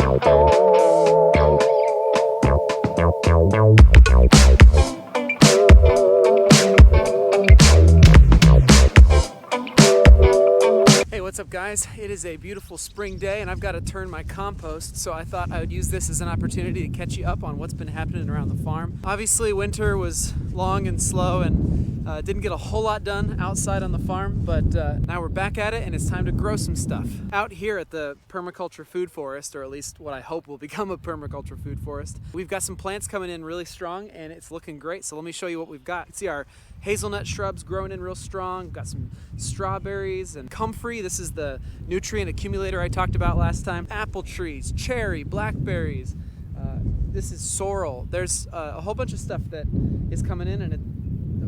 Hey, what's up guys? It is a beautiful spring day and I've got to turn my compost, so I thought I would use this as an opportunity to catch you up on what's been happening around the farm. Obviously winter was long and slow and didn't get a whole lot done outside on the farm, but now we're back at it and it's time to grow some stuff. Out here at the permaculture food forest, or at least what I hope will become a permaculture food forest, we've got some plants coming in really strong and it's looking great. So let me show you what we've got. You can see our hazelnut shrubs growing in real strong. We've got some strawberries and comfrey. This is the nutrient accumulator I talked about last time. Apple trees, cherry, blackberries. This is sorrel. There's a whole bunch of stuff that is coming in and it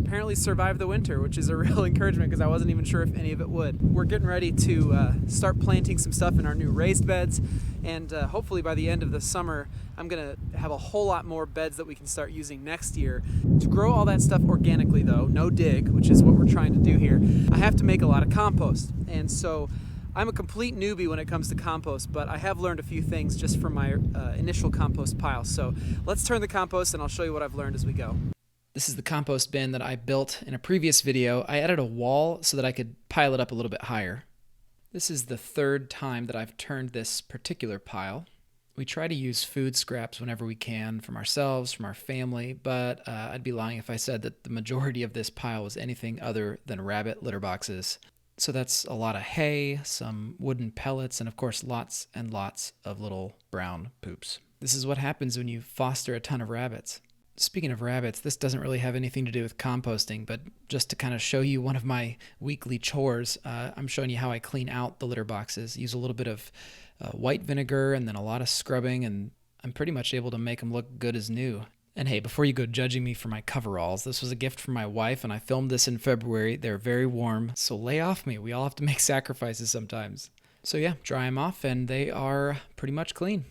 apparently survived the winter, which is a real encouragement because I wasn't even sure if any of it would. We're getting ready to start planting some stuff in our new raised beds, and hopefully by the end of the summer I'm gonna have a whole lot more beds that we can start using next year. To grow all that stuff organically though, no dig, which is what we're trying to do here, I have to make a lot of compost. And so I'm a complete newbie when it comes to compost, but I have learned a few things just from my initial compost pile. So let's turn the compost and I'll show you what I've learned as we go. This is the compost bin that I built in a previous video. I added a wall so that I could pile it up a little bit higher. This is the third time that I've turned this particular pile. We try to use food scraps whenever we can from ourselves, from our family, but I'd be lying if I said that the majority of this pile was anything other than rabbit litter boxes. So that's a lot of hay, some wooden pellets, and of course lots and lots of little brown poops. This is what happens when you foster a ton of rabbits. Speaking of rabbits, this doesn't really have anything to do with composting, but just to kind of show you one of my weekly chores, I'm showing you how I clean out the litter boxes. Use a little bit of white vinegar and then a lot of scrubbing, and I'm pretty much able to make them look good as new. And hey, before you go judging me for my coveralls, this was a gift from my wife and I filmed this in February. They're very warm, so lay off me. We all have to make sacrifices sometimes. So yeah, dry them off and they are pretty much clean.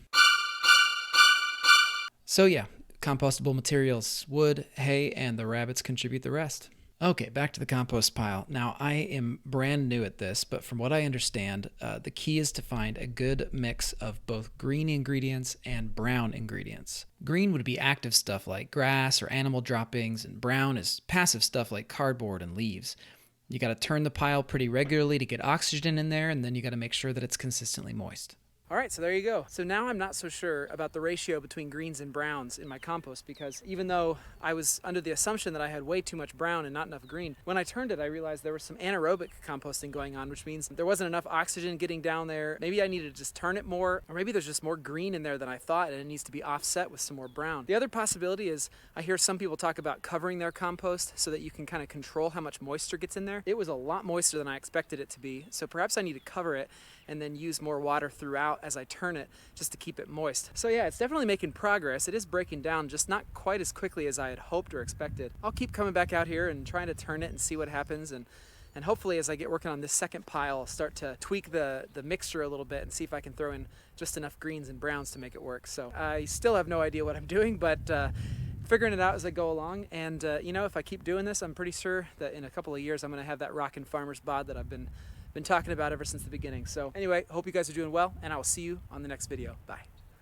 So yeah, compostable materials, wood, hay, and the rabbits contribute the rest. Okay, back to the compost pile. Now, I am brand new at this, but from what I understand, the key is to find a good mix of both green ingredients and brown ingredients. Green would be active stuff like grass or animal droppings, and brown is passive stuff like cardboard and leaves. You got to turn the pile pretty regularly to get oxygen in there, and then you got to make sure that it's consistently moist. All right, so there you go. So now I'm not so sure about the ratio between greens and browns in my compost, because even though I was under the assumption that I had way too much brown and not enough green, when I turned it, I realized there was some anaerobic composting going on, which means there wasn't enough oxygen getting down there. Maybe I needed to just turn it more, or maybe there's just more green in there than I thought and it needs to be offset with some more brown. The other possibility is I hear some people talk about covering their compost so that you can kind of control how much moisture gets in there. It was a lot moister than I expected it to be, so perhaps I need to cover it and then use more water throughout as I turn it just to keep it moist. So yeah, it's definitely making progress. It is breaking down, just not quite as quickly as I had hoped or expected. I'll keep coming back out here and trying to turn it and see what happens, and hopefully as I get working on this second pile, I'll start to tweak the mixture a little bit and see if I can throw in just enough greens and browns to make it work. So I still have no idea what I'm doing, but figuring it out as I go along. And you know, if I keep doing this, I'm pretty sure that in a couple of years I'm gonna have that rockin' farmer's bod that I've been talking about ever since the beginning. So anyway, hope you guys are doing well, and I will see you on the next video. Bye.